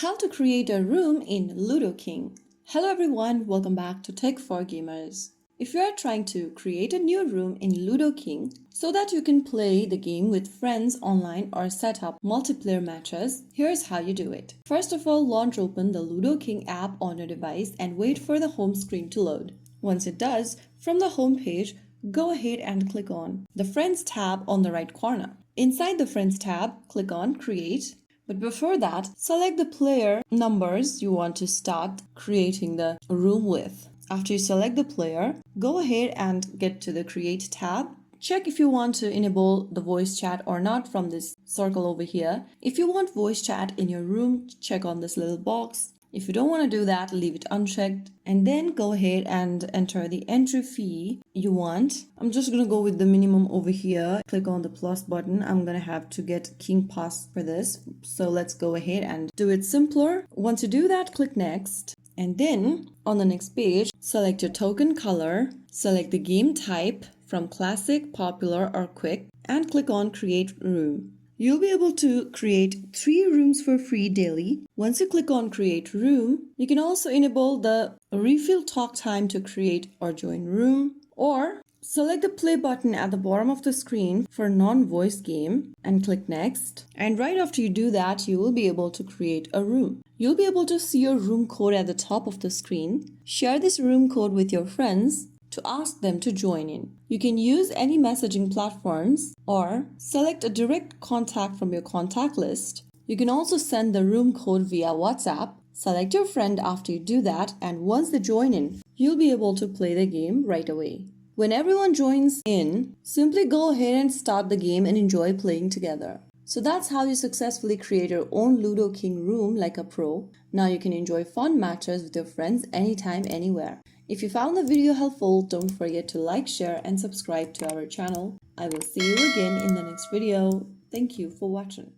How to create a room in Ludo King. Hello everyone, welcome back to Tech for Gamers. If you are trying to create a new room in Ludo King so that you can play the game with friends online or set up multiplayer matches, here's how you do it. First of all, launch open the Ludo King app on your device and wait for the home screen to load. Once it does, from the home page, go ahead and click on the Friends tab on the right corner. Inside the Friends tab, click on Create. But before that, select the player numbers you want to start creating the room with. After you select the player, go ahead and get to the Create tab. Check if you want to enable the voice chat or not from this circle over here. If you want voice chat in your room, check on this little box. If you don't want to do that, leave it unchecked. And then go ahead and enter the entry fee you want. I'm just going to go with the minimum over here. Click on the plus button. I'm going to have to get King Pass for this. So let's go ahead and do it simpler. Once you do that, click next. And then on the next page, select your token color. Select the game type from classic, popular, or quick. And click on create room. You'll be able to create 3 rooms for free daily. Once you click on create room, you can also enable the refill talk time to create or join room, or select the play button at the bottom of the screen for non-voice game and click next. And right after you do that, you will be able to create a room. You'll be able to see your room code at the top of the screen. Share this room code with your friends to ask them to join in. You can use any messaging platforms or select a direct contact from your contact list. You can also send the room code via WhatsApp. Select your friend after you do that, and once they join in, you'll be able to play the game right away. When everyone joins in, simply go ahead and start the game and enjoy playing together. So that's how you successfully create your own Ludo King room like a pro. Now you can enjoy fun matches with your friends anytime, anywhere. If you found the video helpful, don't forget to like, share, and subscribe to our channel. I will see you again in the next video. Thank you for watching.